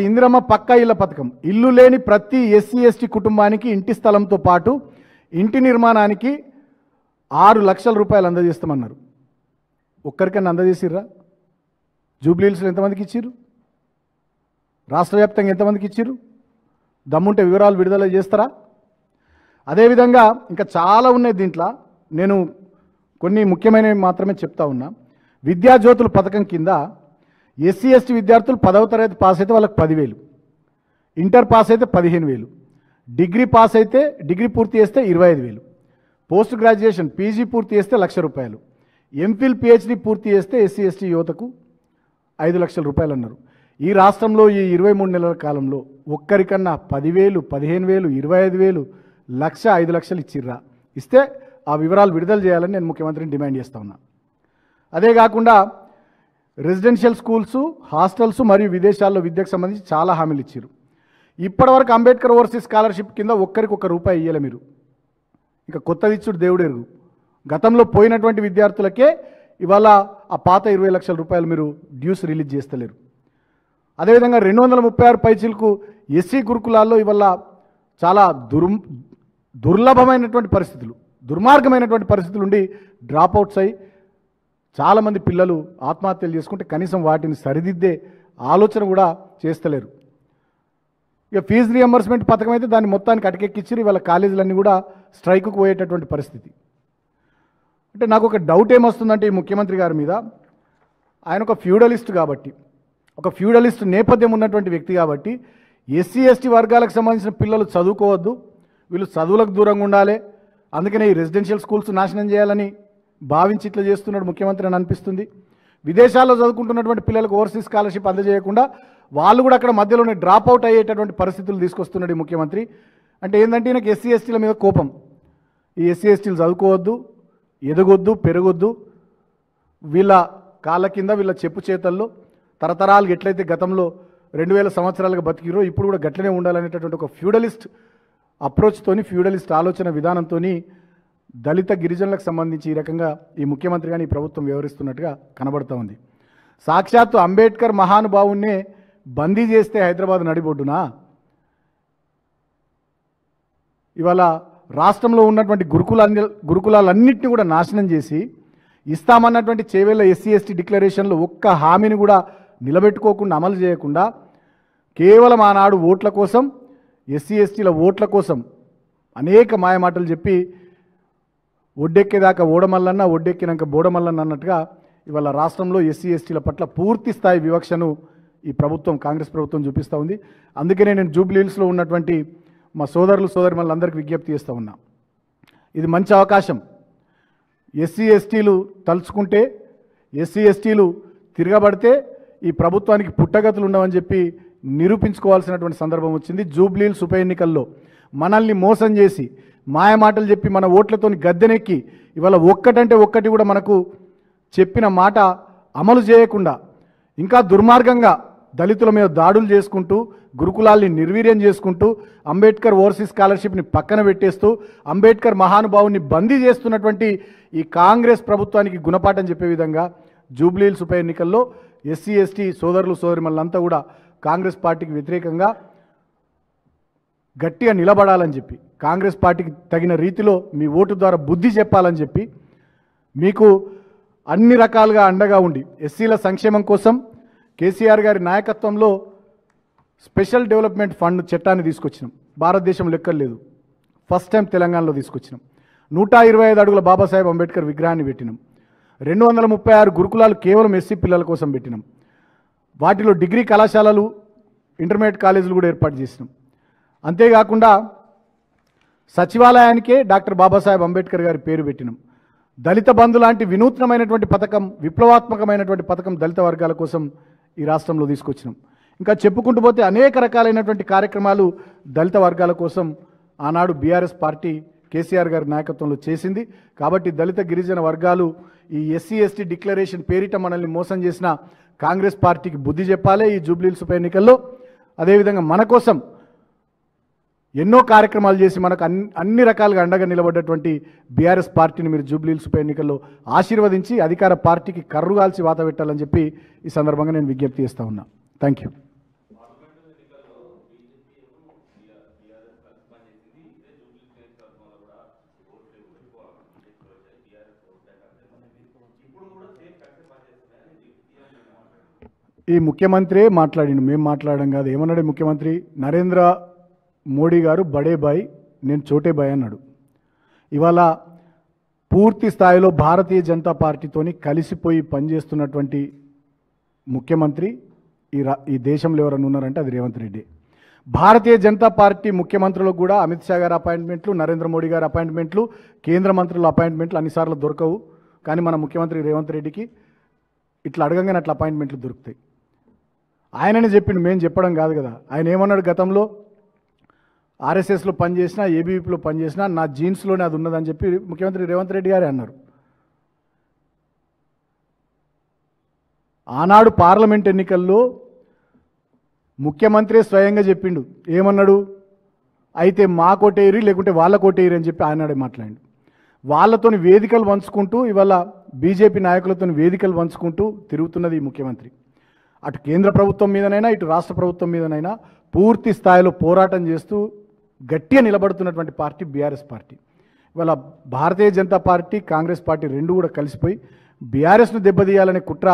ఇందిరమ్మ పక్కా ఇళ్ల పథకం, ఇల్లు లేని ప్రతి ఎస్సీ ఎస్టీ కుటుంబానికి ఇంటి స్థలంతో పాటు ఇంటి నిర్మాణానికి 6 లక్షల రూపాయలు అందజేస్తామన్నారు. ఒక్కరికన్నా అందజేసిర్రా? జూబ్లీహిల్స్లో ఎంతమందికి ఇచ్చిర్రు? రాష్ట్ర వ్యాప్తంగా ఎంతమందికి ఇచ్చిర్రు? దమ్ముంటే వివరాలు విడుదల చేస్తారా? అదేవిధంగా ఇంకా చాలా ఉన్నాయి దీంట్లో, నేను కొన్ని ముఖ్యమైనవి మాత్రమే చెప్తా ఉన్నా. విద్యాజ్యోతుల పథకం కింద ఎస్సీ ఎస్టీ విద్యార్థులు 10వ తరగతి పాస్ అయితే వాళ్ళకి 10,000, ఇంటర్ పాస్ అయితే 15,000, డిగ్రీ పాస్ అయితే డిగ్రీ పూర్తి చేస్తే 25,000, పోస్ట్ గ్రాడ్యుయేషన్ పీజీ పూర్తి చేస్తే 1,00,000 రూపాయలు, ఎంఫిల్ పిహెచ్డి పూర్తి చేస్తే ఎస్సీ ఎస్టీ యువతకు 5 లక్షల రూపాయలు అన్నారు. ఈ రాష్ట్రంలో ఈ 23 నెలల కాలంలో ఒక్కరికన్నా 10,000, 15,000, 25,000, 1,00,000, 5 లక్షలు ఇచ్చిర్రా? ఇస్తే ఆ వివరాలు విడుదల చేయాలని నేను ముఖ్యమంత్రిని డిమాండ్ చేస్తా ఉన్నా. అదే కాకుండా రెసిడెన్షియల్ స్కూల్స్, హాస్టల్స్ మరియు విదేశాల్లో విద్యకు సంబంధించి చాలా హామీలు ఇచ్చారు. ఇప్పటివరకు అంబేద్కర్ ఓవర్సీస్ స్కాలర్షిప్ కింద ఒక్కరికి ₹1 ఇయ్యలే మీరు. ఇంకా కొత్తది ఇచ్చుడు దేవుడు ఎరుగు. గతంలో పోయినటువంటి విద్యార్థులకే ఇవాళ ఆ పాత 20 లక్షల రూపాయలు మీరు డ్యూస్ రిలీజ్ చేస్తలేరు. అదేవిధంగా 236 పైచీలకు ఎస్సీ గురుకులాల్లో ఇవాళ చాలా దుర్లభమైనటువంటి పరిస్థితులు, దుర్మార్గమైనటువంటి పరిస్థితులు ఉండి డ్రాప్అవుట్స్ అయ్యి చాలామంది పిల్లలు ఆత్మహత్యలు చేసుకుంటే కనీసం వాటిని సరిదిద్దే ఆలోచన కూడా చేస్తలేరు. ఇక ఫీజు రియంబర్స్మెంట్ పథకం అయితే దాన్ని మొత్తానికి అటకెక్కిచ్చి ఇవాళ కాలేజీలన్నీ కూడా స్ట్రైక్కు పోయేటటువంటి పరిస్థితి. అంటే నాకు ఒక డౌట్ ఏమొస్తుందంటే ఈ ముఖ్యమంత్రి గారి మీద, ఆయన ఒక ఫ్యూడలిస్ట్ కాబట్టి, ఒక ఫ్యూడలిస్ట్ నేపథ్యం ఉన్నటువంటి వ్యక్తి కాబట్టి ఎస్సీ ఎస్టీ వర్గాలకు సంబంధించిన పిల్లలు చదువుకోవద్దు, వీళ్ళు చదువులకు దూరంగా ఉండాలి, అందుకనే ఈ రెసిడెన్షియల్ స్కూల్స్ నాశనం చేయాలని భావించి ఇట్లా చేస్తున్నాడు ముఖ్యమంత్రి అని అనిపిస్తుంది. విదేశాల్లో చదువుకుంటున్నటువంటి పిల్లలకు ఓవర్సీస్ స్కాలర్షిప్ అందజేయకుండా వాళ్ళు కూడా అక్కడ మధ్యలోనే డ్రాప్అవుట్ అయ్యేటటువంటి పరిస్థితులు తీసుకొస్తున్నాడు ఈ ముఖ్యమంత్రి. అంటే ఏంటంటే ఈయనకి ఎస్సీ ఎస్టీల మీద కోపం. ఈ ఎస్సీ ఎస్టీలు చదువుకోవద్దు, ఎదగొద్దు, పెరగొద్దు, వీళ్ళ కాళ్ళ కింద వీళ్ళ చెప్పు చేతల్లో తరతరాలు ఎట్లయితే గతంలో 2000 సంవత్సరాలుగా బతికిరో ఇప్పుడు కూడా గట్లనే ఉండాలనేటటువంటి ఒక ఫ్యూడలిస్ట్ అప్రోచ్తోని, ఫ్యూడలిస్ట్ ఆలోచన విధానంతో దళిత గిరిజనులకు సంబంధించి ఈ రకంగా ఈ ముఖ్యమంత్రి కానీ ఈ ప్రభుత్వం వ్యవహరిస్తున్నట్టుగా కనబడుతూ ఉంది. సాక్షాత్తు అంబేద్కర్ మహానుభావున్నే బందీ చేస్తే హైదరాబాద్ నడిబొడ్డునా ఇవాళ రాష్ట్రంలో ఉన్నటువంటి గురుకులాలన్నింటినీ కూడా నాశనం చేసి ఇస్తామన్నటువంటి చేవేళ్ల ఎస్సీ ఎస్టీ డిక్లరేషన్లో ఒక్క హామీని కూడా నిలబెట్టుకోకుండా, అమలు చేయకుండా కేవలం ఆనాడు ఓట్ల కోసం, ఎస్సీ ఎస్టీల ఓట్ల కోసం అనేక మాయమాటలు చెప్పి ఒడ్డెక్కేదాకా ఓడమల్లన్న, ఒడ్డెక్కినాక బోడమల్లన్న అన్నట్టుగా ఇవాళ రాష్ట్రంలో ఎస్సీ ఎస్టీల పట్ల పూర్తి స్థాయి వివక్షను ఈ ప్రభుత్వం, కాంగ్రెస్ ప్రభుత్వం చూపిస్తూ ఉంది. అందుకనే నేను జూబ్లీహిల్స్లో ఉన్నటువంటి మా సోదరులు సోదరిమణులందరికీ విజ్ఞప్తి చేస్తూ ఉన్నా, ఇది మంచి అవకాశం. ఎస్సీ ఎస్టీలు తలుచుకుంటే, ఎస్సీ ఎస్టీలు తిరగబడితే ఈ ప్రభుత్వానికి పుట్టగతులు ఉండవని చెప్పి నిరూపించుకోవాల్సినటువంటి సందర్భం వచ్చింది. జూబ్లీహిల్స్ ఉప ఎన్నికల్లో మనల్ని మోసం చేసి మాయమాటలు చెప్పి మన ఓట్లతోని గద్దెనెక్కి ఇవాళ ఒక్కటంటే ఒక్కటి కూడా మనకు చెప్పిన మాట అమలు చేయకుండా ఇంకా దుర్మార్గంగా దళితుల మీద దాడులు చేసుకుంటూ, గురుకులాల్ని నిర్వీర్యం చేసుకుంటూ, అంబేద్కర్ ఓవర్సీస్ స్కాలర్షిప్ని పక్కన పెట్టేస్తూ, అంబేద్కర్ మహానుభావుని బందీ చేస్తున్నటువంటి ఈ కాంగ్రెస్ ప్రభుత్వానికి గుణపాఠం చెప్పే విధంగా జూబ్లీహిల్స్ ఉప ఎన్నికల్లో ఎస్సీ ఎస్టీ సోదరులు సోదరిమణులంతా కూడా కాంగ్రెస్ పార్టీకి వ్యతిరేకంగా గట్టిగా నిలబడాలని చెప్పి, కాంగ్రెస్ పార్టీకి తగిన రీతిలో మీ ఓటు ద్వారా బుద్ధి చెప్పాలని చెప్పి, మీకు అన్ని రకాలుగా అండగా ఉండి ఎస్సీల సంక్షేమం కోసం కేసీఆర్ గారి నాయకత్వంలో స్పెషల్ డెవలప్మెంట్ ఫండ్ చట్టాన్ని తీసుకొచ్చినాం. భారతదేశం లెక్కలేదు, ఫస్ట్ టైం తెలంగాణలో తీసుకొచ్చినాం. 125 అడుగుల బాబాసాహెబ్ అంబేద్కర్ విగ్రహాన్ని పెట్టినాం. 236 గురుకులాలు కేవలం ఎస్సీ పిల్లల కోసం పెట్టినాం. వాటిలో డిగ్రీ కళాశాలలు, ఇంటర్మీడియట్ కాలేజీలు కూడా ఏర్పాటు చేసినాం. అంతేకాకుండా సచివాలయానికే డాక్టర్ బాబాసాహెబ్ అంబేద్కర్ గారి పేరు పెట్టినాం. దళిత బంధు లాంటి వినూత్నమైనటువంటి పథకం, విప్లవాత్మకమైనటువంటి పథకం దళిత వర్గాల కోసం ఈ రాష్ట్రంలో తీసుకొచ్చినాం. ఇంకా చెప్పుకుంటూ పోతే అనేక రకాలైనటువంటి కార్యక్రమాలు దళిత వర్గాల కోసం ఆనాడు బీఆర్ఎస్ పార్టీ కేసీఆర్ గారి నాయకత్వంలో చేసింది. కాబట్టి దళిత గిరిజన వర్గాలు ఈ ఎస్సీ ఎస్టీ డిక్లరేషన్ పేరిట మనల్ని మోసం చేసిన కాంగ్రెస్ పార్టీకి బుద్ధి చెప్పాలి ఈ జూబ్లీహిల్స్ ఉప ఎన్నికల్లో. అదేవిధంగా మన కోసం ఎన్నో కార్యక్రమాలు చేసి మనకు అన్ని రకాలుగా అండగా నిలబడ్డటువంటి బీఆర్ఎస్ పార్టీని మీరు జూబ్లీహిల్స్ ఉప ఎన్నికల్లో ఆశీర్వదించి అధికార పార్టీకి కర్రుగాల్చి వాత పెట్టాలని చెప్పి ఈ సందర్భంగా నేను విజ్ఞప్తి చేస్తా ఉన్నా. Thank you. ఈ ముఖ్యమంత్రి మాట్లాడిండు, మేము మాట్లాడడం కాదు. ఏమన్నాడు ముఖ్యమంత్రి? నరేంద్ర మోడీ గారు బడే బాయ్, నేను చోటే బాయ్ అన్నాడు. ఇవాళ పూర్తి స్థాయిలో భారతీయ జనతా పార్టీతోని కలిసిపోయి పనిచేస్తున్నటువంటి ముఖ్యమంత్రి ఈ దేశంలో ఎవరైనా ఉన్నారంటే అది రేవంత్ రెడ్డి. భారతీయ జనతా పార్టీ ముఖ్యమంత్రులకు కూడా అమిత్ షా గారి అపాయింట్మెంట్లు, నరేంద్ర మోడీ గారి అపాయింట్మెంట్లు, కేంద్ర మంత్రుల అపాయింట్మెంట్లు అన్నిసార్లు దొరకవు. కానీ మన ముఖ్యమంత్రి రేవంత్ రెడ్డికి ఇట్లా అడగంగానే అట్లా అపాయింట్మెంట్లు దొరుకుతాయి. ఆయననే చెప్పిండు, మేము చెప్పడం కాదు కదా. ఆయన ఏమన్నాడు? గతంలో ఆర్ఎస్ఎస్లో పనిచేసినా, ఏబీవీపీలో పనిచేసినా నా జీన్స్లోనే అది ఉన్నదని చెప్పి ముఖ్యమంత్రి రేవంత్ రెడ్డి గారే అన్నారు. ఆనాడు పార్లమెంట్ ఎన్నికల్లో ముఖ్యమంత్రి స్వయంగా చెప్పిండు. ఏమన్నాడు? అయితే మా కోటేరి లేకుంటే వాళ్ళ కోటేరి అని చెప్పి ఆనాడే మాట్లాడిండు. వాళ్ళతోని వేదికలు పంచుకుంటూ ఇవాళ బీజేపీ నాయకులతో వేదికలు పంచుకుంటూ తిరుగుతున్నది ఈ ముఖ్యమంత్రి. అటు కేంద్ర ప్రభుత్వం మీదనైనా ఇటు రాష్ట్ర ప్రభుత్వం మీదనైనా పూర్తి స్థాయిలో పోరాటం చేస్తూ గట్టిగా నిలబడుతున్నటువంటి పార్టీ బీఆర్ఎస్ పార్టీ. ఇవాళ భారతీయ జనతా పార్టీ, కాంగ్రెస్ పార్టీ రెండు కూడా కలిసిపోయి బీఆర్ఎస్ను దెబ్బతీయాలనే కుట్ర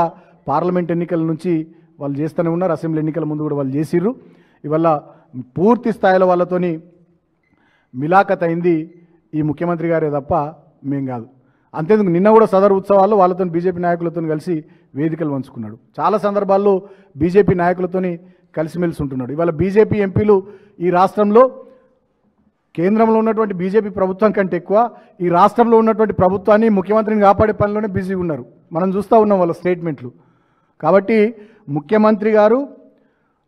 పార్లమెంట్ ఎన్నికల నుంచి వాళ్ళు చేస్తూనే ఉన్నారు. అసెంబ్లీ ఎన్నికల ముందు కూడా వాళ్ళు చేసిర్రు. ఇవాళ పూర్తి స్థాయిలో వాళ్ళతోని మిలాఖత్ అయింది ఈ ముఖ్యమంత్రి గారే తప్ప మేం కాదు. అంతేందుకు నిన్న కూడా సదరు ఉత్సవాల్లో వాళ్ళతో బీజేపీ నాయకులతో కలిసి వేదికలు పంచుకున్నాడు. చాలా సందర్భాల్లో బీజేపీ నాయకులతోని కలిసిమెలిసి ఉంటున్నాడు. ఇవాళ బీజేపీ ఎంపీలు ఈ రాష్ట్రంలో కేంద్రంలో ఉన్నటువంటి బీజేపీ ప్రభుత్వం కంటే ఎక్కువ ఈ రాష్ట్రంలో ఉన్నటువంటి ప్రభుత్వాన్ని, ముఖ్యమంత్రిని కాపాడే పనిలోనే బిజీగా ఉన్నారు. మనం చూస్తూ ఉన్నాం వాళ్ళ స్టేట్మెంట్లు. కాబట్టి ముఖ్యమంత్రి గారు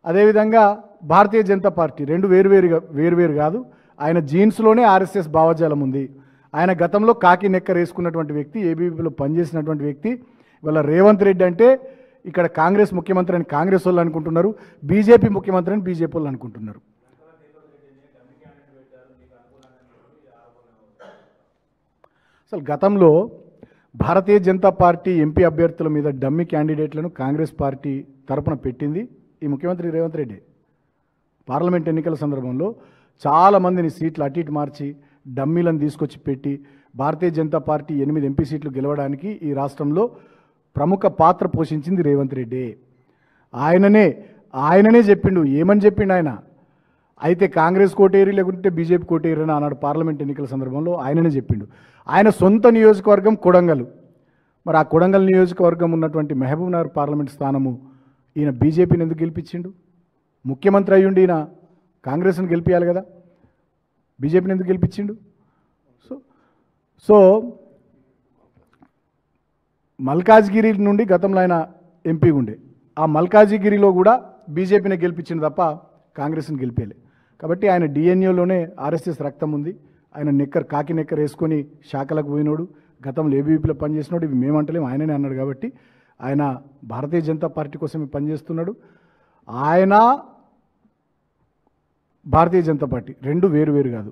అదేవిధంగా భారతీయ జనతా పార్టీ రెండు వేరువేరు కాదు. ఆయన జీన్స్లోనే ఆర్ఎస్ఎస్ భావజాలం ఉంది. ఆయన గతంలో కాకి నెక్కర్ వేసుకున్నటువంటి వ్యక్తి, ఏబీవీపీలో పనిచేసినటువంటి వ్యక్తి. ఇవాళ రేవంత్ రెడ్డి అంటే ఇక్కడ కాంగ్రెస్ ముఖ్యమంత్రి అని కాంగ్రెస్ వాళ్ళు అనుకుంటున్నారు, బీజేపీ ముఖ్యమంత్రి అని బీజేపీ వాళ్ళు అనుకుంటున్నారు. అసలు గతంలో భారతీయ జనతా పార్టీ ఎంపీ అభ్యర్థుల మీద డమ్మీ క్యాండిడేట్లను కాంగ్రెస్ పార్టీ తరపున పెట్టింది ఈ ముఖ్యమంత్రి రేవంత్ రెడ్డి. పార్లమెంట్ ఎన్నికల సందర్భంలో చాలామందిని సీట్లు అటు ఇటు మార్చి డమ్మీలను తీసుకొచ్చి పెట్టి భారతీయ జనతా పార్టీ 8 ఎంపీ సీట్లు గెలవడానికి ఈ రాష్ట్రంలో ప్రముఖ పాత్ర పోషించింది రేవంత్ రెడ్డి. ఆయననే చెప్పిండు. ఏమని చెప్పిండు ఆయన? అయితే కాంగ్రెస్ కోటేరి లేకుంటే బీజేపీ కోటేరి అని ఆనాడు పార్లమెంట్ ఎన్నికల సందర్భంలో ఆయననే చెప్పిండు. ఆయన సొంత నియోజకవర్గం కొడంగల్. మరి ఆ కొడంగల్ నియోజకవర్గం ఉన్నటువంటి మహబూబ్ నగర్ పార్లమెంట్ స్థానము ఈయన బీజేపీని ఎందుకు గెలిపించిండు? ముఖ్యమంత్రి అయ్యుండి ఈయన కాంగ్రెస్ని గెలిపించాలి కదా, బీజేపీని ఎందుకు గెలిపించిండు? సో మల్కాజ్గిరి నుండి గతంలో ఆయన ఎంపీ ఉండే, ఆ మల్కాజ్గిరిలో కూడా బీజేపీని గెలిపించింది తప్ప కాంగ్రెస్ని గెలిపేలే. కాబట్టి ఆయన డిఎన్ఏలోనే ఆర్ఎస్ఎస్ రక్తం ఉంది. ఆయన కాకి నెక్కర్ వేసుకొని శాఖలకు పోయినోడు, గతంలో ఏబీవీపీలో పనిచేసినోడు. ఇవి మేమంటలేము, ఆయననే అన్నాడు. కాబట్టి ఆయన భారతీయ జనతా పార్టీ కోసమే పనిచేస్తున్నాడు. ఆయన భారతీయ జనతా పార్టీ రెండు వేరు కాదు.